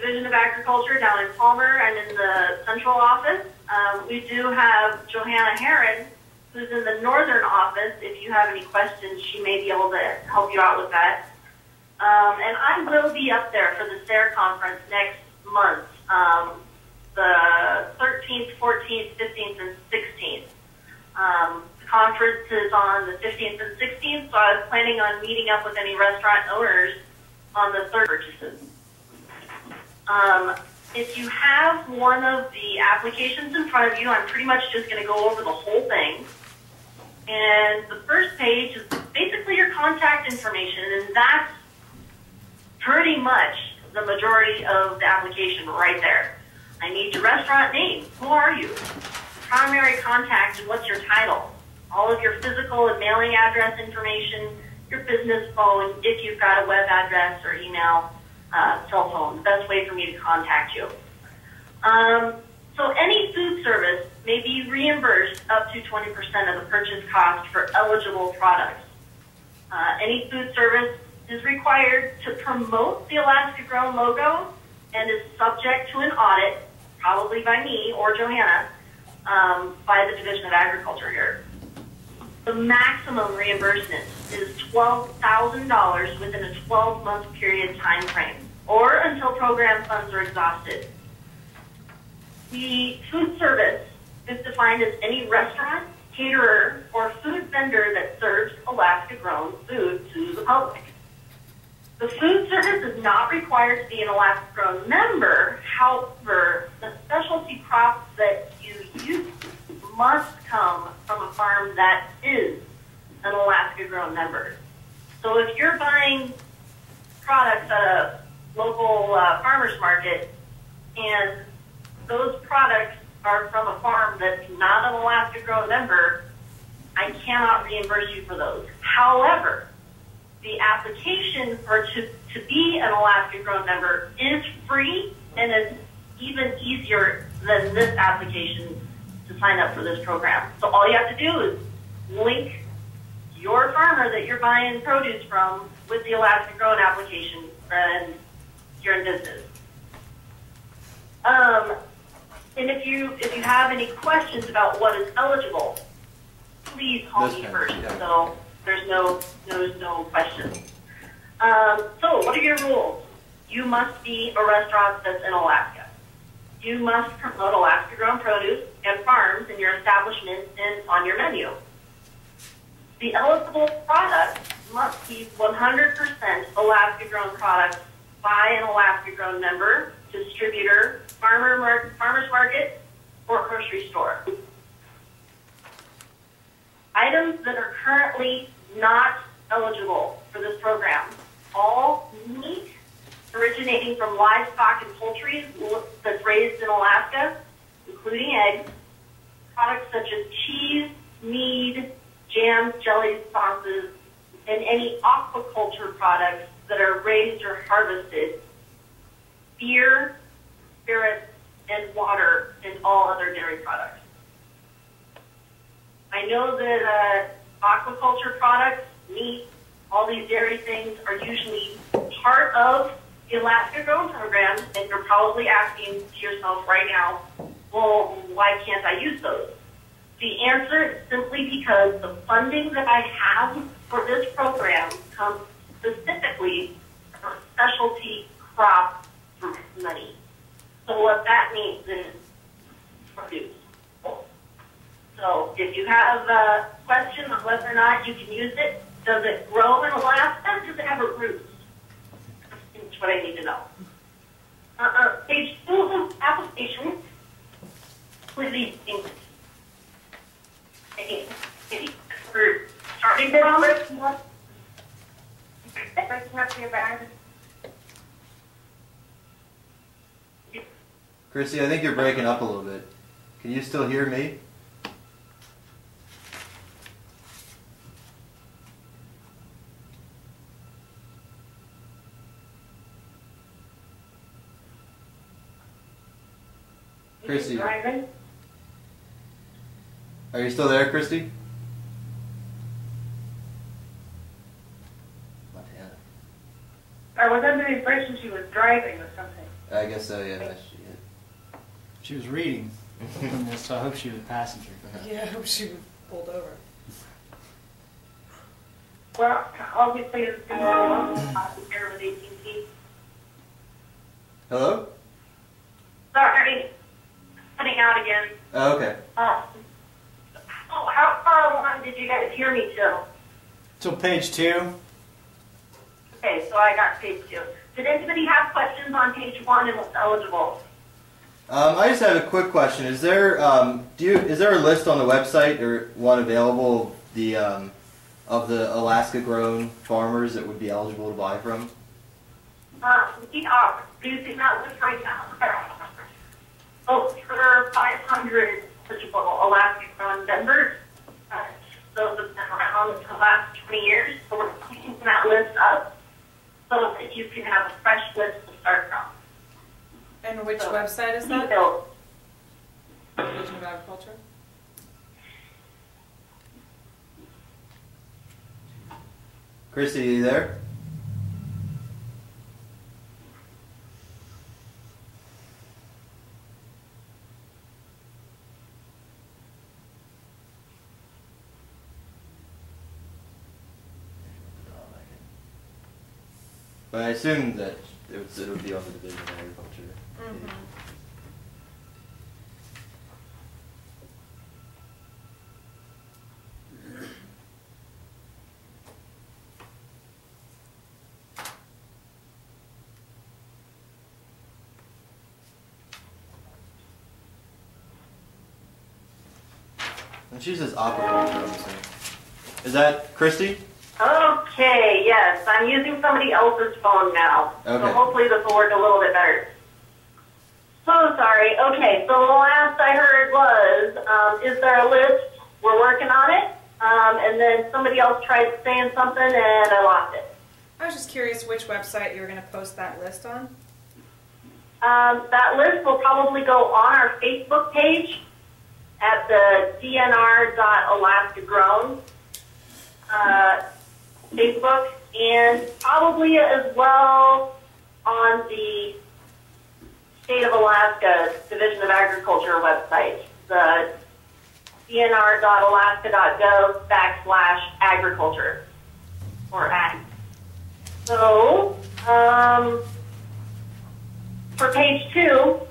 Division of Agriculture down in Palmer and in the central office. We do have Johanna Heron, who's in the northern office. If you have any questions, she may be able to help you out with that. And I will be up there for the Teleconference next month, the 13th, 14th, 15th, and 16th. The conference is on the 15th and 16th, so I was planning on meeting up with any restaurant owners on the third purchases. If you have one of the applications in front of you, I'm pretty much just going to go over the whole thing. And the first page is basically your contact information, and that's pretty much the majority of the application right there. I need your restaurant name. Who are you? Primary contact, and what's your title? All of your physical and mailing address information, your business phone, if you've got a web address or email, cell phone, the best way for me to contact you. So any food service may be reimbursed up to 20% of the purchase cost for eligible products. Any food service is required to promote the Alaska Grown logo and is subject to an audit, probably by me or Johanna, by the Division of Agriculture here. The maximum reimbursement is $12,000 within a 12-month period time frame, or until program funds are exhausted. The food service is defined as any restaurant, caterer, or food vendor that serves Alaska-grown food to the public. The food service is not required to be an Alaska-grown member. However, the specialty crops that you use must come from a farm that is an Alaska-grown member. So if you're buying products at a local farmer's market and those products are from a farm that's not an Alaska-grown member, I cannot reimburse you for those. However, the application to be an Alaska-grown member is free and is even easier than this application to sign up for this program. So all you have to do is link your farmer that you're buying produce from with the Alaska-grown application, and you're in business. And if you have any questions about what is eligible, please call me first. So there's no questions. So what are your rules? You must be a restaurant that's in Alaska. You must promote Alaska-grown produce and farms in your establishment and on your menu. The eligible products must be 100% Alaska-grown products by an Alaska-grown member, distributor, farmer's market, or grocery store. Items that are currently not eligible for this program: all meat originating from livestock and poultry that's raised in Alaska, including eggs, products such as cheese, mead, jams, jellies, sauces, and any aquaculture products that are raised or harvested, beer, spirits, and water, and all other dairy products. I know that aquaculture products, meat, all these dairy things are usually part of the Alaska Grown program, and you're probably asking to yourself right now, well, why can't I use those? The answer is simply because the funding that I have for this program comes specifically from specialty crop money. So what that means is produce. So if you have a question on whether or not you can use it, does it grow in Alaska? Does it have a root? That's what I need to know. Page 2 of the application, please English. For starting from Chrissy, I think you're breaking up a little bit. Can you still hear me? Chrissy, are you still there, Christy? I was under the impression she was driving or something. I guess so, yeah. She was reading from this, so I hope she was a passenger. Yeah, I hope she was pulled over. Well, obviously it's going to be here with AT&T. Hello? Sorry, cutting out again. Oh, okay. How far along did you guys hear me till? Till page 2. Okay, so I got page 2. Did anybody have questions on page 1 and what's eligible? I just have a quick question. Is there is there a list on the website or one available of the Alaska-grown farmers that would be eligible to buy from? We are producing that list right now. Over 500 eligible Alaska-grown vendors. Those have been around for the last 20 years. So we're keeping that list up so that you can have a fresh list to start from. And which website is that? Division of Agriculture. Chrissy, are you there? But I assume that it would be on the Division of Agriculture. Mm-hmm. And she says aquaculture. Is that Christy? Okay, yes. I'm using somebody else's phone now. Okay. So hopefully this will work a little bit better. So sorry. Okay, so the last I heard was, is there a list? We're working on it. And then somebody else tried saying something and I lost it. I was just curious which website you were going to post that list on. That list will probably go on our Facebook page at the dnr.alaskagrown Facebook, and probably as well on the State of Alaska Division of Agriculture website, the dnr.alaska.gov/agriculture or ag. So, for page 2,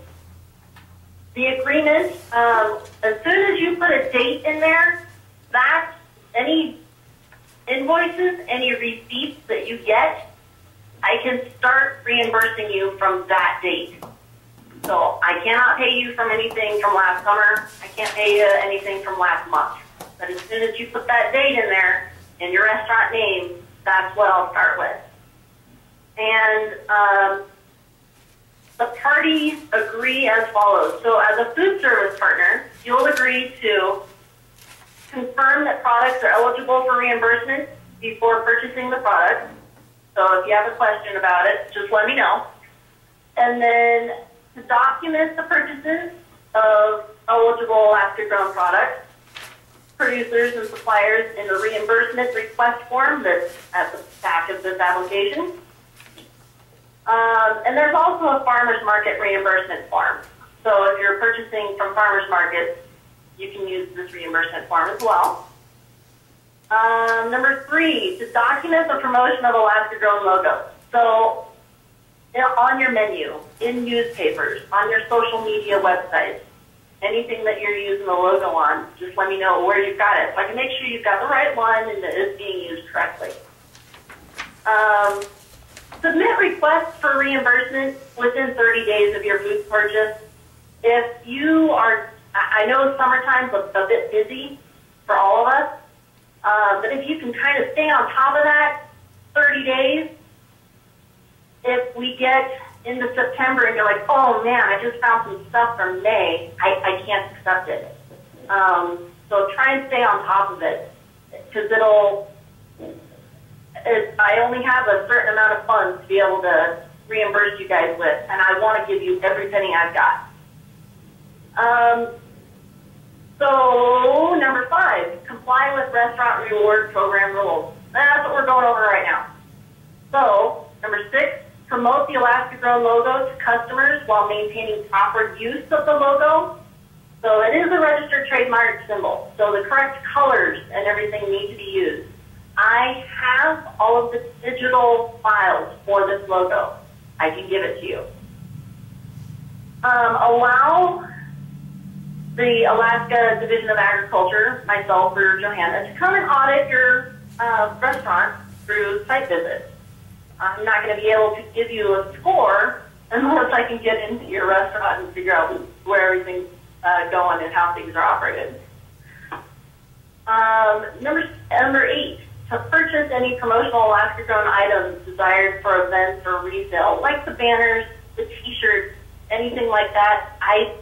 the agreement, as soon as you put a date in there, that's any invoices, any receipts that you get, I can start reimbursing you from that date. So I cannot pay you from anything from last summer. I can't pay you anything from last month. But as soon as you put that date in there and your restaurant name, that's what I'll start with. And the parties agree as follows. So as a food service partner, you'll agree to confirm that products are eligible for reimbursement before purchasing the product. So if you have a question about it, just let me know. And then to document the purchases of eligible Alaska-grown products, producers and suppliers in the reimbursement request form that's at the back of this application. And there's also a farmer's market reimbursement form. So if you're purchasing from farmer's markets, you can use this reimbursement form as well. Number 3, to document the promotion of Alaska-grown logo. So on your menu, in newspapers, on your social media websites, anything that you're using the logo on, just let me know where you've got it so I can make sure you've got the right one and that it's being used correctly. Submit requests for reimbursement within 30 days of your food purchase. If you are, I know summertime's a bit busy for all of us, but if you can kind of stay on top of that 30 days, if we get into September and you're like, oh man, I just found some stuff from May, I can't accept it. So try and stay on top of it, because I only have a certain amount of funds to be able to reimburse you guys with, and I want to give you every penny I've got. So number 5, comply with restaurant reward program rules. That's what we're going over right now. So number 6, promote the Alaska Grown logo to customers while maintaining proper use of the logo. So it is a registered trademark symbol, so the correct colors and everything need to be used. I have all of the digital files for this logo. I can give it to you. Allow the Alaska Division of Agriculture, myself or Johanna, to come and audit your restaurant through site visits. I'm not going to be able to give you a score unless I can get into your restaurant and figure out where everything's going and how things are operated. Number 8, to purchase any promotional Alaska Grown items desired for events or resale, like the banners, the t-shirts, anything like that. I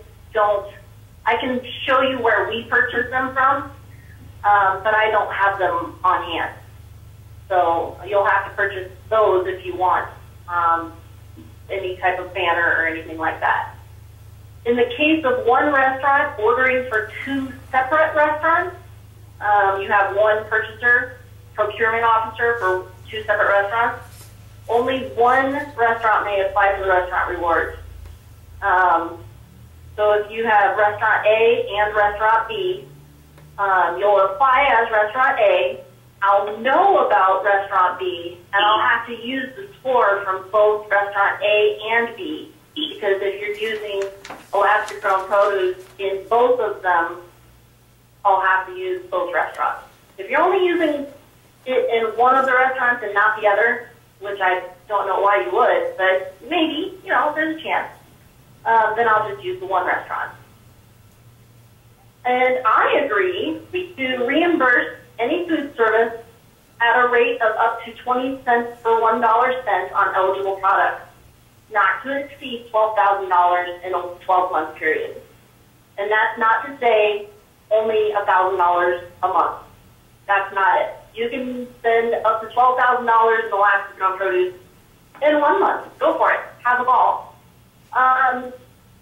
can show you where we purchase them from, but I don't have them on hand. So you'll have to purchase those if you want any type of banner or anything like that. In the case of one restaurant ordering for 2 separate restaurants, you have one purchaser, procurement officer for 2 separate restaurants. Only one restaurant may apply for the restaurant rewards. So if you have restaurant A and restaurant B, you'll apply as restaurant A. I'll know about restaurant B, and I'll have to use the score from both restaurant A and B, because if you're using Alaska Grown produce in both of them, I'll have to use both restaurants. If you're only using it in one of the restaurants and not the other, which I don't know why you would, but maybe, there's a chance, then I'll just use the one restaurant. And I agree to reimburse any food service at a rate of up to 20 cents per $1 spent on eligible products, not to exceed $12,000 in a 12-month period. And that's not to say only $1,000 a month. That's not it. You can spend up to $12,000 in Alaska Grown produce in 1 month. Go for it. Have a ball.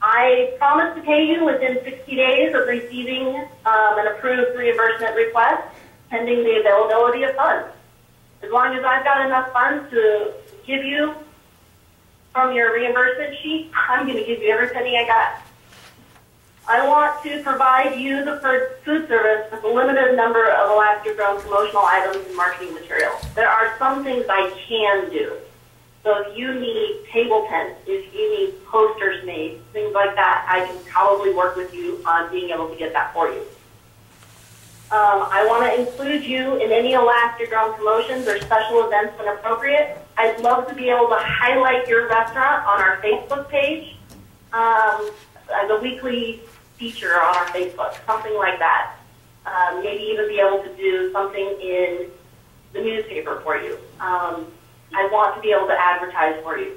I promise to pay you within 60 days of receiving an approved reimbursement request, pending the availability of funds. As long as I've got enough funds to give you from your reimbursement sheet, I'm going to give you every penny I got. I want to provide you, the food service, with a limited number of Alaska Grown promotional items and marketing material. There are some things I can do. So if you need table tents, if you need posters made, things like that, I can probably work with you on being able to get that for you. I want to include you in any Alaska Grown promotions or special events when appropriate. I'd love to be able to highlight your restaurant on our Facebook page as a weekly feature on our Facebook, something like that. Maybe even be able to do something in the newspaper for you. I want to be able to advertise for you.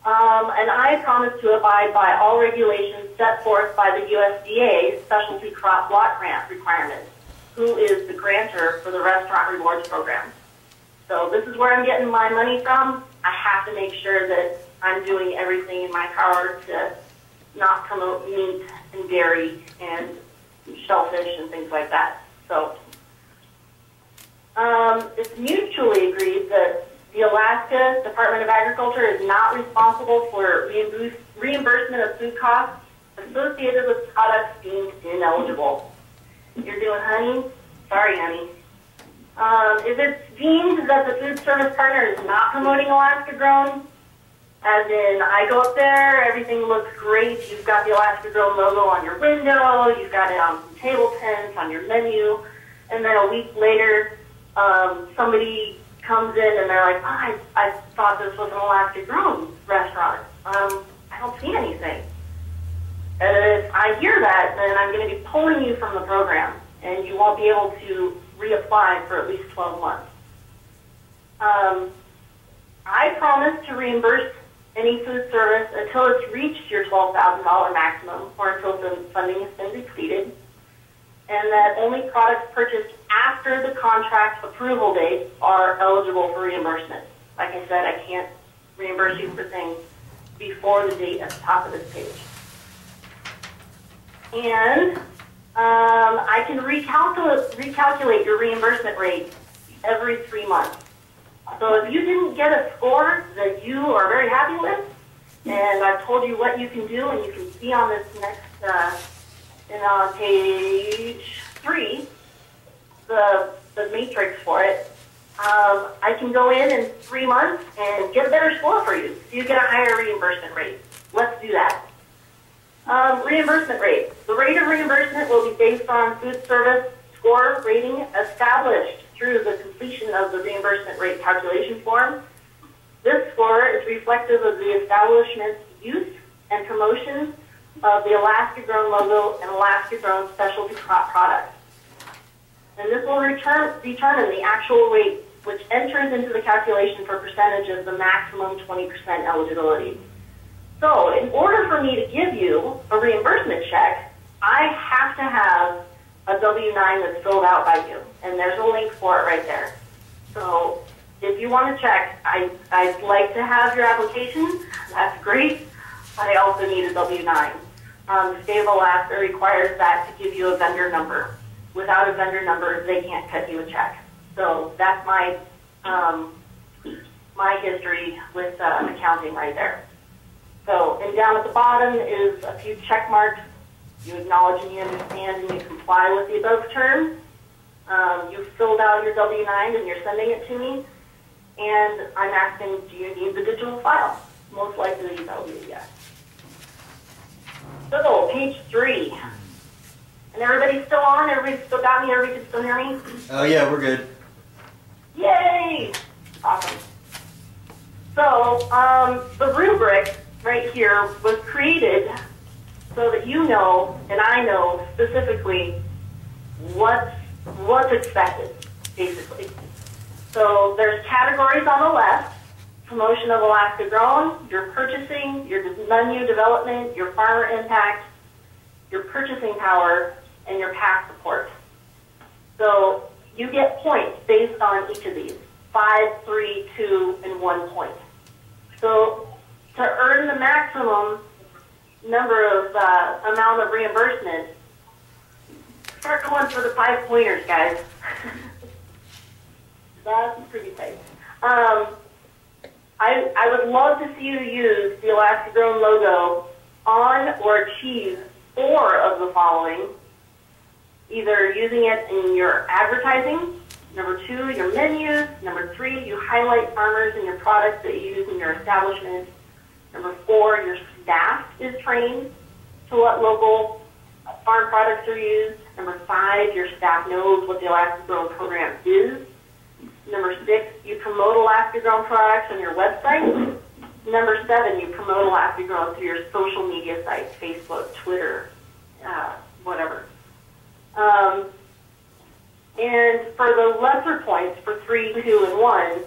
And I promise to abide by all regulations set forth by the USDA Specialty Crop Block Grant requirements, who is the grantor for the Restaurant Rewards Program. So this is where I'm getting my money from. I have to make sure that I'm doing everything in my power to not promote meat and dairy and shellfish and things like that. So it's mutually agreed that the Alaska Department of Agriculture is not responsible for reimbursement of food costs associated with products deemed ineligible. You're doing honey? Sorry, honey. If it's deemed that the food service partner is not promoting Alaska Grown, as in I go up there, everything looks great, you've got the Alaska Grown logo on your window, you've got it on some table tents, on your menu, and then a week later, somebody comes in and they're like, I thought this was an Alaska Grown restaurant. I don't see anything. And if I hear that, then I'm going to be pulling you from the program, and you won't be able to reapply for at least 12 months. I promise to reimburse any food service until it's reached your $12,000 maximum, or until the funding has been depleted, and that only products purchased after the contract approval date are eligible for reimbursement. Like I said, I can't reimburse you for things before the date at the top of this page. And I can recalculate your reimbursement rate every 3 months. So if you didn't get a score that you are very happy with, and I've told you what you can do, and you can see on this next, on page 3, the matrix for it, I can go in 3 months and get a better score for you. So you get a higher reimbursement rate. Let's do that. Reimbursement rate. The rate of reimbursement will be based on food service score rating established through the completion of the reimbursement rate calculation form. This score is reflective of the establishment's use and promotion of the Alaska Grown logo and Alaska Grown specialty crop products. And this will determine the actual rate, which enters into the calculation for percentage of the maximum 20% eligibility. So in order for me to give you a reimbursement check, I have to have a W-9 that's filled out by you. And there's a link for it right there. So if you want to check, I'd like to have your application. That's great. But I also need a W-9. The state of Alaska requires that to give you a vendor number. Without a vendor number, they can't cut you a check. So that's my my history with accounting right there. So, and down at the bottom is a few check marks. You acknowledge and you understand and you comply with the above terms. You've filled out your W-9 and you're sending it to me. And I'm asking, do you need the digital file? Most likely that will be a yes. So, page 3. And everybody's still on? Everybody still got me? Everybody can still hear me? Oh yeah, we're good. Yay! Awesome. So, the rubric right here was created so that you know, and I know specifically, what's expected, basically. So there's categories on the left: promotion of Alaska Grown, your purchasing, your menu development, your farmer impact, your purchasing power, and your pack support. So you get points based on each of these: 5, 3, 2, and 1 point. So to earn the maximum number of amount of reimbursement, start going for the 5-pointers, guys. That's pretty tight. I would love to see you use the Alaska Grown logo on or achieve 4 of the following. Either using it in your advertising, number 2, your menus, number 3, you highlight farmers and your products that you use in your establishment, number 4, your staff is trained to what local farm products are used, number 5, your staff knows what the Alaska Grown program is, number 6, you promote Alaska Grown products on your website, number 7, you promote Alaska Grown through your social media sites, Facebook, Twitter, whatever. And for the lesser points, for 3, 2, and 1,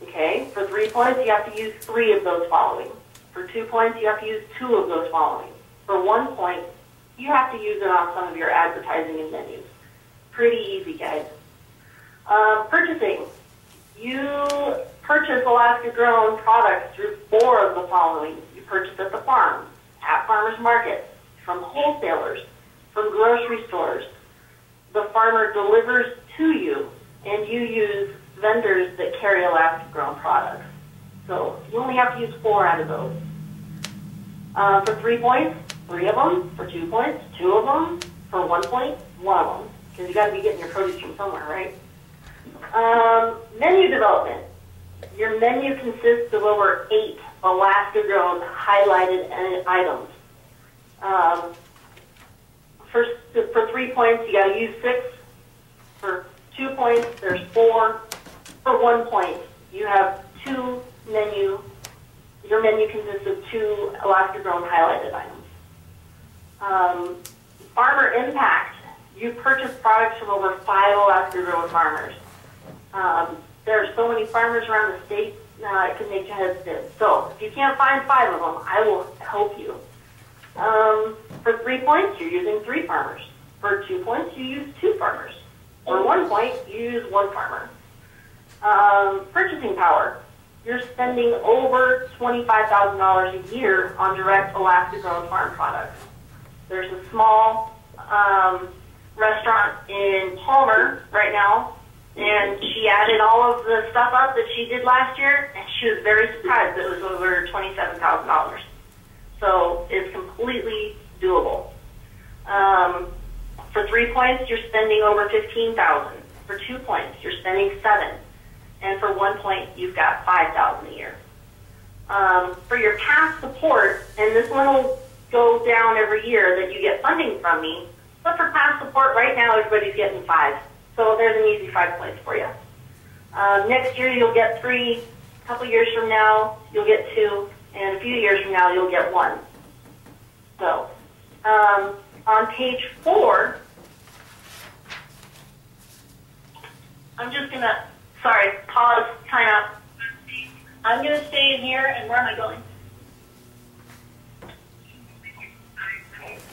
okay, for 3 points, you have to use 3 of those following. For 2 points, you have to use 2 of those following. For 1 point, you have to use it on some of your advertising and menus. Pretty easy, guys. Purchasing. You purchase Alaska Grown products through 4 of the following. You purchase at the farm, at farmers markets, from wholesalers, from grocery stores. The farmer delivers to you, and you use vendors that carry Alaska Grown products. So you only have to use 4 out of those. For 3 points, 3 of them. For 2 points, 2 of them. For 1 point, 1 of them. Because you got to be getting your produce from somewhere, right? Menu development. Your menu consists of over 8 Alaska Grown highlighted items. For 3 points, you got to use 6. For 2 points, there's 4. For 1 point, you have 2 menu. Your menu consists of 2 Alaska Grown highlighted items. Farmer impact. You purchase products from over 5 Alaska Grown farmers. There are so many farmers around the state, it can make your head spin. So if you can't find 5 of them, I will help you. For 3 points, you're using 3 farmers. For 2 points, you use 2 farmers. For 1 point, you use 1 farmer. Purchasing power. You're spending over $25,000 a year on direct Alaska Grown farm products. There's a small restaurant in Palmer right now And she added all of the stuff up that she did last year, and she was very surprised it was over $27,000. So it's completely doable. For 3 points, you're spending over $15,000. For 2 points, you're spending $7,000. And for 1 point, you've got $5,000 a year. For your past support, and this one will go down every year that you get funding from me, but for past support right now, everybody's getting 5. So there's an easy 5 points for you. Next year, you'll get 3. A couple years from now, you'll get 2. And a few years from now, you'll get 1. So on page 4, I'm just going to, sorry, pause, time out. I'm going to stay in here, and where am I going?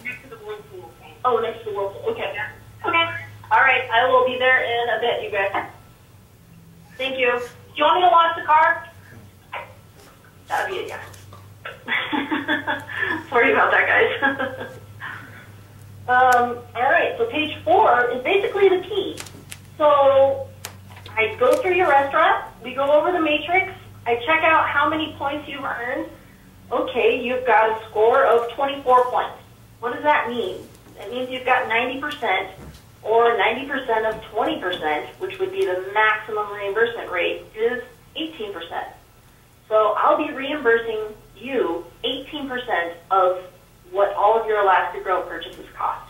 Next to the whirlpool. Oh, next to the whirlpool. Okay. Okay. All right. I will be there in a bit, you guys. Thank you. Do you want me to launch the car? That'd be it, yeah. Sorry about that, guys. All right. So page 4 is basically the key. So I go through your restaurant. We go over the matrix. I check out how many points you've earned. Okay, you've got a score of 24 points. What does that mean? That means you've got 90%, or 90% of 20%, which would be the maximum reimbursement rate, is 18%. So I'll be reimbursing you 18% of what all of your Alaska Grow purchases cost.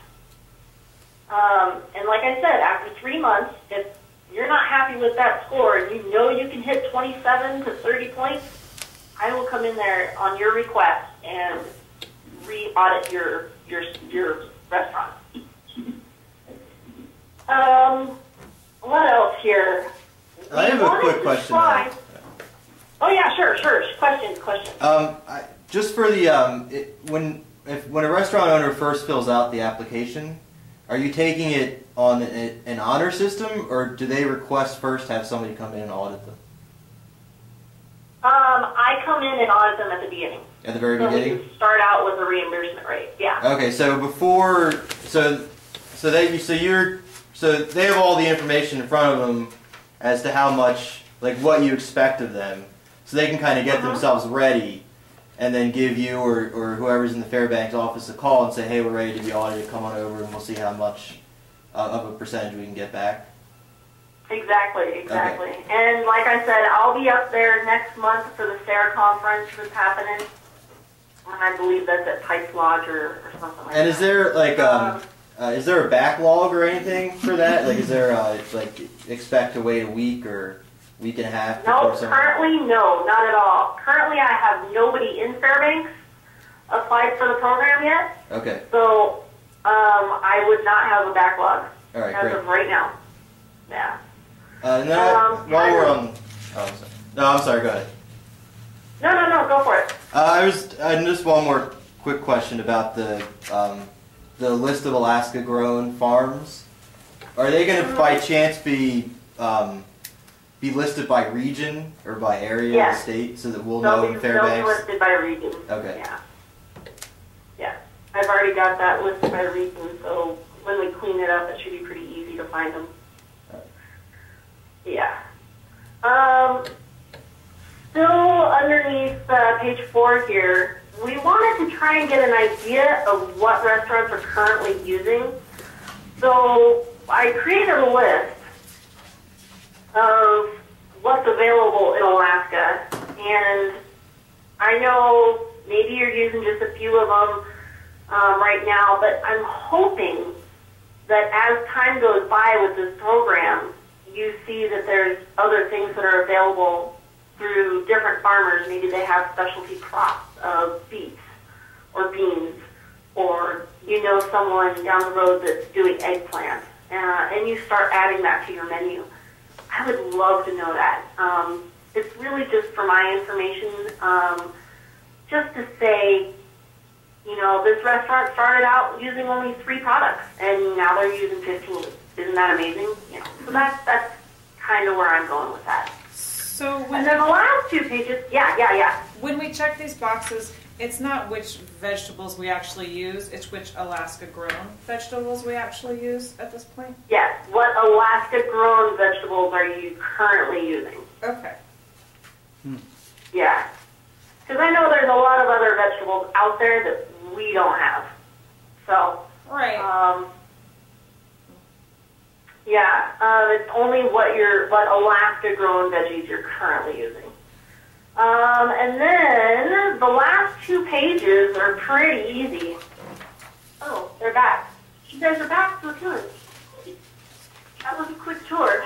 And like I said, after 3 months, if you're not happy with that score and you know you can hit 27 to 30 points, I will come in there on your request and re-audit your restaurant. What else here? I have a quick question. Oh yeah, sure. Question. Just for the when a restaurant owner first fills out the application, are you taking it on an honor system, or do they request first to have somebody come in and audit them? I come in and audit them at the beginning. At the very beginning? We start out with a reimbursement rate. Yeah. Okay, so before, so they have all the information in front of them as to how much, like what you expect of them, so they can kind of get themselves ready, and then give you or whoever's in the Fairbanks office a call and say, hey, we're ready to be audited, come on over and we'll see how much of a percentage we can get back. Exactly. Okay. And like I said, I'll be up there next month for the Teleconference that's happening. And I believe that's at Pike's Lodge or something like that. And is there is there a backlog or anything for that? Like, is there like expect to wait a week or week and a half? No, currently no, not at all. Currently, I have nobody in Fairbanks applied for the program yet. Okay. So I would not have a backlog as of right now. Yeah. While we're on, I'm sorry. Go ahead. No, go for it. Just one more quick question about the list of Alaska grown farms. Are they going to by chance be listed by region or by area of the state so that we'll know in Fairbanks? They'll be listed by region. Okay. Yeah. I've already got that listed by region, so when we clean it up, it should be pretty easy to find them. Yeah. Still underneath page 4 here, we wanted to try and get an idea of what restaurants are currently using. So I created a list of what's available in Alaska, and I know maybe you're using just a few of them right now, but I'm hoping that as time goes by with this program, you see that there's other things that are available through different farmers. Maybe they have specialty crops of beets or beans, or you know someone down the road that's doing eggplant, and you start adding that to your menu. I would love to know that. It's really just for my information, just to say, you know, this restaurant started out using only 3 products, and now they're using 15. Isn't that amazing? You know, so that's kind of where I'm going with that. So and then the last 2 pages, yeah. When we check these boxes, It's not which vegetables we actually use, it's which Alaska-grown vegetables we actually use at this point? Yes. What Alaska-grown vegetables are you currently using? Okay. Yeah. Because I know there's a lot of other vegetables out there that we don't have. So, Right. It's only what Alaska-grown veggies you're currently using. And then the last 2 pages are pretty easy. Oh, they're back. You guys are back? So good. That was a quick tour.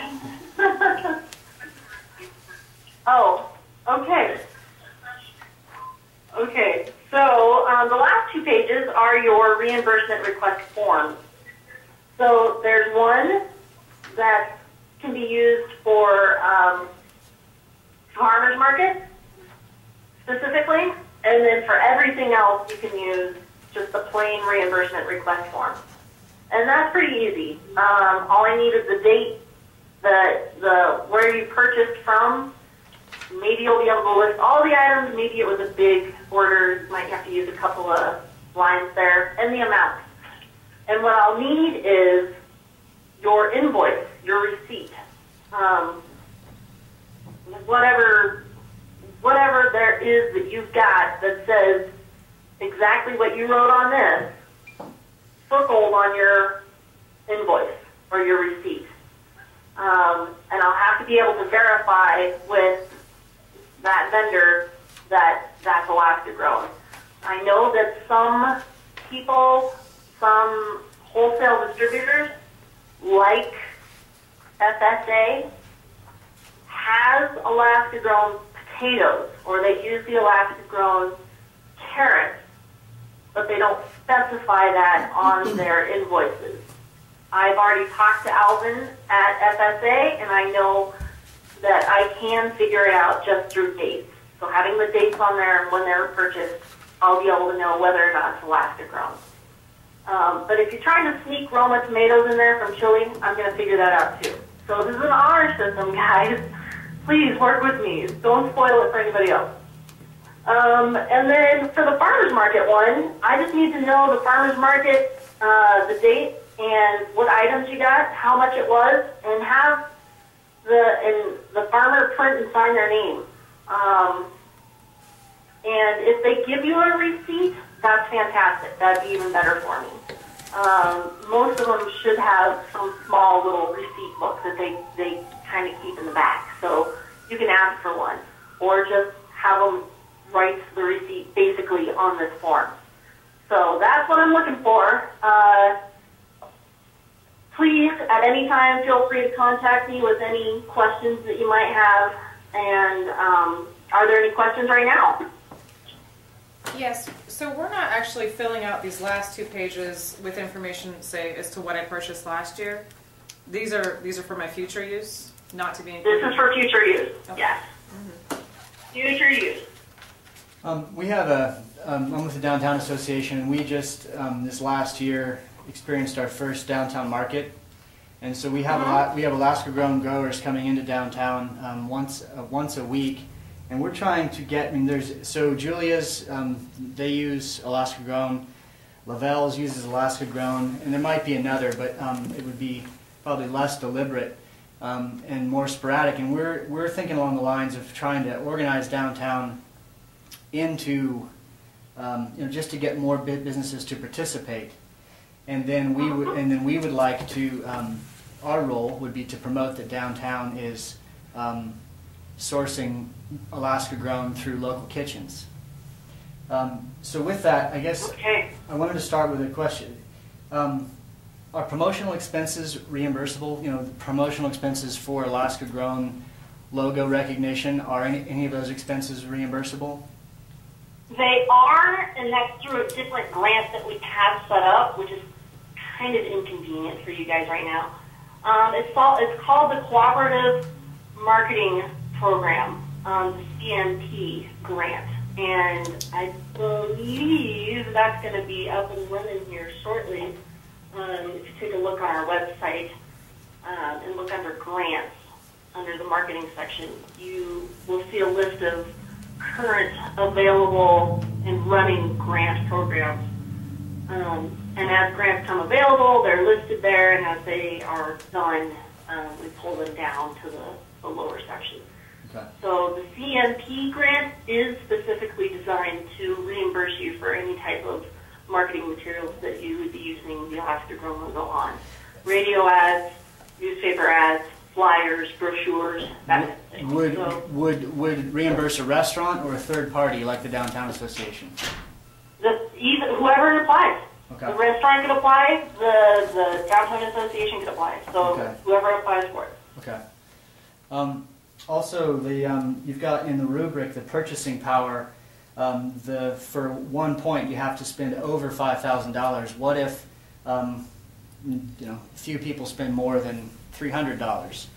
Oh, okay. Okay, so the last 2 pages are your reimbursement request forms. So there's one that can be used for farmers market specifically, and then for everything else you can use just the plain reimbursement request form. And that's pretty easy. All I need is the date, the where you purchased from. Maybe you'll be able to list all the items. Maybe it was a big order. You might have to use a couple of lines there, and the amount. And what I'll need is your invoice, your receipt, whatever there is that you've got that says exactly what you wrote on this, circled on your invoice or your receipt. And I'll have to be able to verify with that vendor that that's Alaska grown. I know that some people, some wholesale distributors like FSA has Alaska grown potatoes, or they use the Alaska grown carrots, but they don't specify that on their invoices. I've already talked to Alvin at FSA, and I know that I can figure it out just through dates. So having the dates on there and when they were purchased, I'll be able to know whether or not it's Alaska grown. But if you're trying to sneak Roma tomatoes in there from Chile, I'm going to figure that out too. So this is an honor system, guys. Please work with me. Don't spoil it for anybody else. And then for the farmer's market one, I just need to know the farmer's market, the date, and what items you got, how much it was, and have the farmer print and sign their name. And if they give you a receipt, that's fantastic. That'd be even better for me. Most of them should have some small little receipt book that they kind of keep in the back. So you can ask for one, or just have them write the receipt basically on this form. So that's what I'm looking for. Please, at any time, feel free to contact me with any questions that you might have. And are there any questions right now? Yes, so we're not actually filling out these last 2 pages with information, say, as to what I purchased last year. These are for my future use, not to be included. This is for future use, okay. Yes. Future use. We have I'm with the Downtown Association, and we just, this last year, experienced our first downtown market. And so we have we have Alaska-grown growers coming into downtown once a week. And we're trying to get, so Julia's, they use Alaska-grown, Lavelle's uses Alaska-grown, and there might be another, but it would be probably less deliberate and more sporadic. And we're thinking along the lines of trying to organize downtown into, just to get more businesses to participate. And then we would like to, our role would be to promote that downtown is sourcing Alaska grown through local kitchens. So with that, I guess I wanted to start with a question. Are promotional expenses reimbursable? The promotional expenses for Alaska grown logo recognition, are any of those expenses reimbursable? They are, and that's through a different grant that we have set up, which is kind of inconvenient for you guys right now. It's called the Cooperative Marketing Program, the CMP grant, and I believe that's going to be up and running here shortly. If you take a look on our website and look under grants, under the marketing section, you will see a list of current available and running grant programs. And as grants come available, they're listed there, and as they are done, we pull them down to the lower section. Okay. So the CMP grant is specifically designed to reimburse you for any type of marketing materials that you would be using the Alaska Grown logo on. Radio ads, newspaper ads, flyers, brochures, that kind of thing. Would reimburse a restaurant or a third party like the Downtown Association? Even whoever applies. Okay. The restaurant could apply, the Downtown Association could apply. So Okay. whoever applies for it. Okay. Also, you've got in the rubric the purchasing power. For 1 point, you have to spend over $5,000. What if a few people spend more than $300?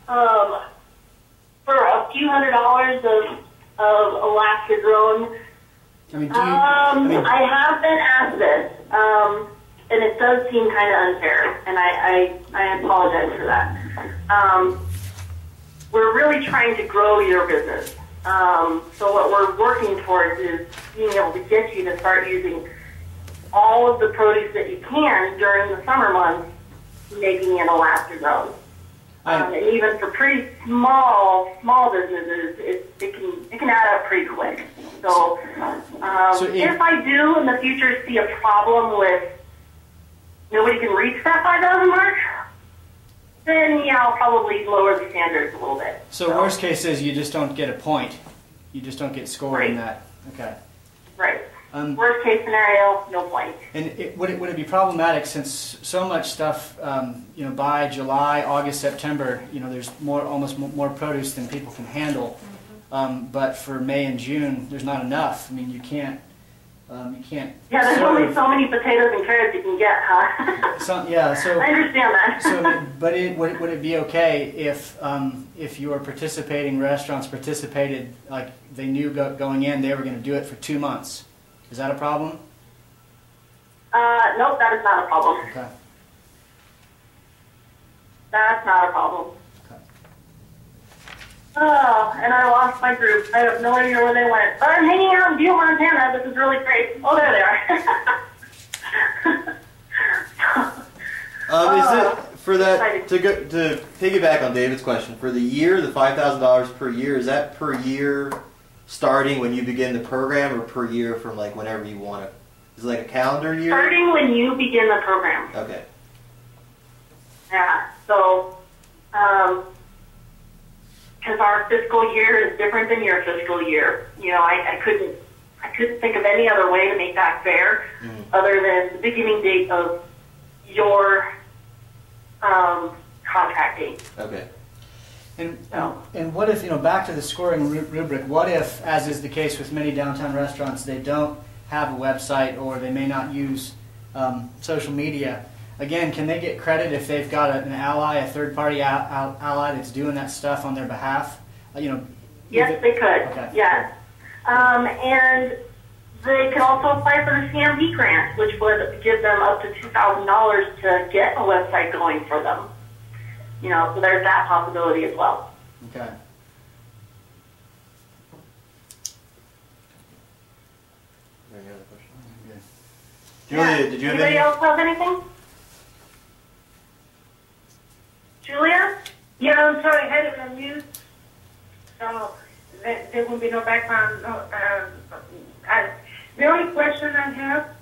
For a few $100s of Alaska Grown. I mean, I have been asked this, and it does seem kind of unfair, and I apologize for that. We're really trying to grow your business. So what we're working towards is being able to get you to start using all of the produce that you can during the summer months, making it Alaska Grown. And even for pretty small businesses, it can add up pretty quick. So, if I do in the future see a problem with nobody can reach that 5,000 mark, then yeah, I'll probably lower the standards a little bit. So worst case is you just don't get a point. You just don't get scored in that. Okay. Right. Worst case scenario, no point. And would it be problematic since so much stuff, by July, August, September, there's almost more produce than people can handle. But for May and June, there's not enough. I mean, you can't. Yeah, there's only so many potatoes and carrots you can get, huh? So I understand that. But would it be okay if your participating restaurants participated, like they knew going in they were going to do it for 2 months? Is that a problem? Nope, that is not a problem. Okay. That's not a problem. Okay. Oh, and I lost my group. I have no idea where they went. But I'm hanging out in Butte, Montana. This is really great. Oh, there they are. Is it for that to piggyback on David's question for the year, the $5,000 per year? Is that per year starting when you begin the program, or per year from like whenever you want to? Is it like a calendar year? Starting when you begin the program. Okay. Yeah. So, because our fiscal year is different than your fiscal year. I couldn't think of any other way to make that fair, other than the beginning date of your contract date. Okay. And what if, back to the scoring rubric, what if, as is the case with many downtown restaurants, they don't have a website or they may not use social media? Again, can they get credit if they've got an ally, a third-party ally that's doing that stuff on their behalf? Yes, they could. Okay. Yes. And they could also apply for the CMP grant, which would give them up to $2,000 to get a website going for them. So there's that possibility as well. Okay. Any other questions? Yeah. Julia, did you have Anybody any? else have anything? Julia? Yeah, I'm sorry, I had it on mute, so there will be no background. The only question I have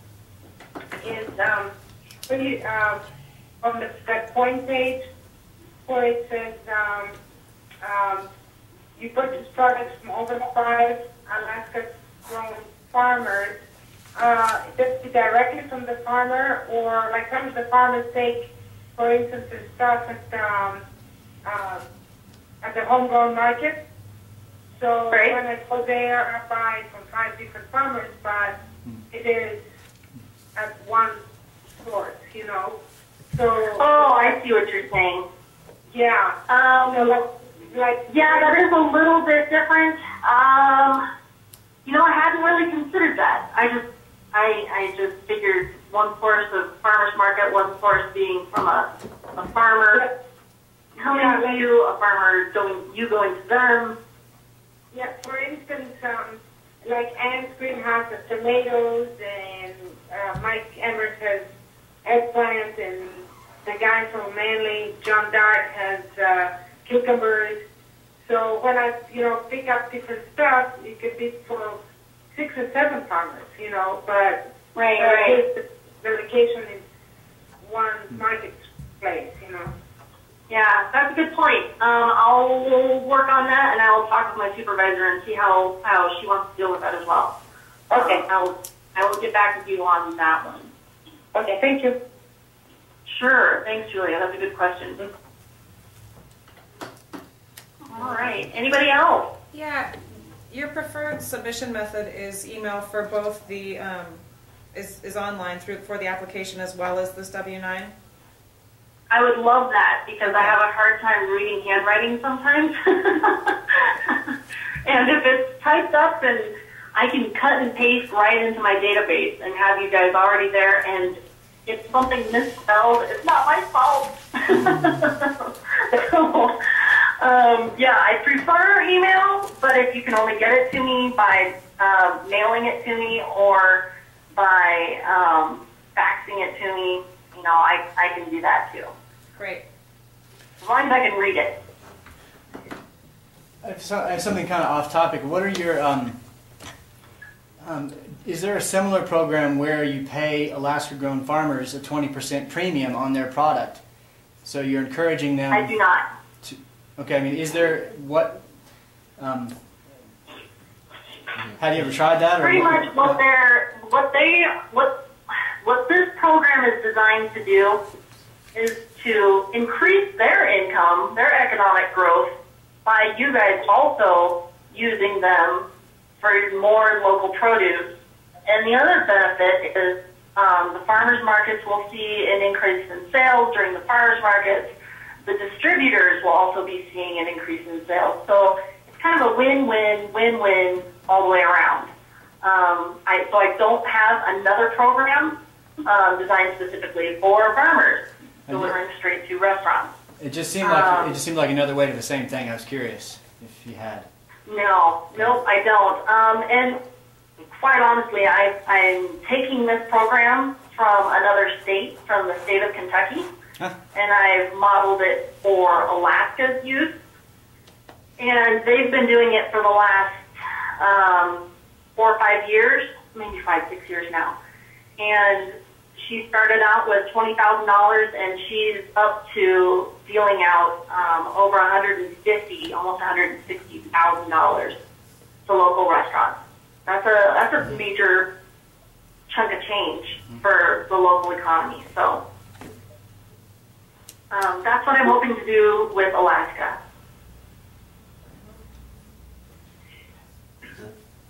is when you on that point page where it says you purchase products from over 5 Alaska-grown farmers. Does it be directly from the farmer, or like some of the farmers take, for instance, the stuff at the homegrown market? So right. When I go there, I buy from 5 different farmers, but it is at one source, So. Oh, I see what you're saying. Yeah. Yeah, that is a little bit different. I hadn't really considered that. I just figured one source of farmer's market, one source being from a farmer coming to you, a farmer going to them. Yeah, for instance, like Anne's greenhouse has tomatoes, and Mike Emmert has eggplant, and the guy from Manly, John Dart, has cucumbers. So when I, pick up different stuff, it could be for 6 or 7 farmers, but Right. the location is one marketplace, Yeah, that's a good point. I'll work on that, and I'll talk with my supervisor and see how she wants to deal with that as well. Okay. I will get back with you on that one. Okay, thank you. Sure. Thanks, Julia. That's a good question. All right. Anybody else? Yeah, your preferred submission method is email for both the is online for the application as well as this W-9. I would love that because I have a hard time reading handwriting sometimes. And if it's typed up, then I can cut and paste right into my database and have you guys already there. And if something misspelled, it's not my fault. So, yeah, I prefer email, but if you can only get it to me by mailing it to me or by faxing it to me, I can do that too. Great. As long as I can read it. I have something kind of off topic. What are your is there a similar program where you pay Alaska-grown farmers a 20% premium on their product? So you're encouraging them. I do not. Okay, I mean, is there what? Have you ever tried that? Pretty much what this program is designed to do is to increase their income, their economic growth, by you guys also using them for more local produce. And the other benefit is the farmers markets will see an increase in sales during the farmers markets. The distributors will also be seeing an increase in sales. So it's kind of a win-win, win-win all the way around. So I don't have another program designed specifically for farmers delivering straight to restaurants. It just seemed like another way to the same thing. I was curious if you had. No, nope, I don't. And quite honestly, I'm taking this program from another state, from the state of Kentucky, and I've modeled it for Alaska's use. And they've been doing it for the last 4 or 5 years, maybe 5, 6 years now. And she started out with $20,000, and she's up to dealing out over $150,000, almost $160,000 to local restaurants. That's a major chunk of change for the local economy. So that's what I'm hoping to do with Alaska.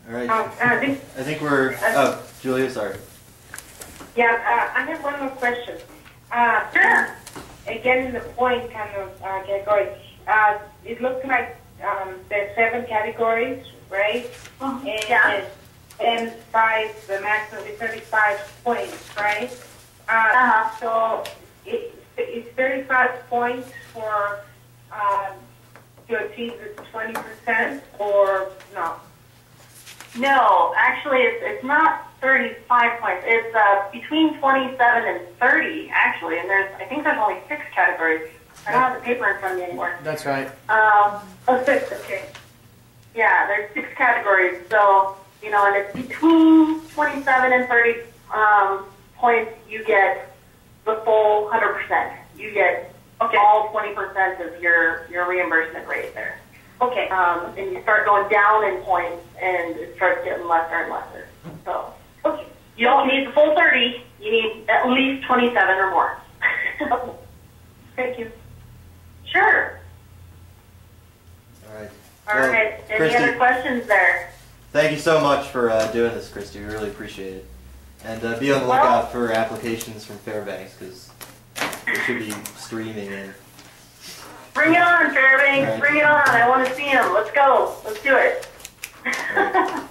All right. I think we're. Oh, Julia, sorry. Yeah, I have one more question. Sure. Again, the point kind of category. It looks like there's 7 categories, right? Yeah. And 5, the maximum is 35 points, right? So it's 35 points for to achieve the 20%, or no? No, actually, it's not 35 points. It's between 27 and 30, actually, and I think there's only 6 categories. I don't have the paper in front of me anymore. That's right. Oh, 6, okay. Yeah, there's 6 categories, so, and it's between 27 and 30 points, you get the full 100%. You get all 20% of your reimbursement rate there. Okay. And you start going down in points, and it starts getting lesser and lesser. So, Okay. you don't need the full 30. You need at least 27 or more. Thank you. Sure. All right. All Well, right. Any Christy, other questions there? thank you so much for doing this, Christy. We really appreciate it. And be on the lookout for applications from Fairbanks, because they should be streaming in. Bring it on, Fairbanks. Right. Bring it on. I want to see them. Let's go. Let's do it. Right.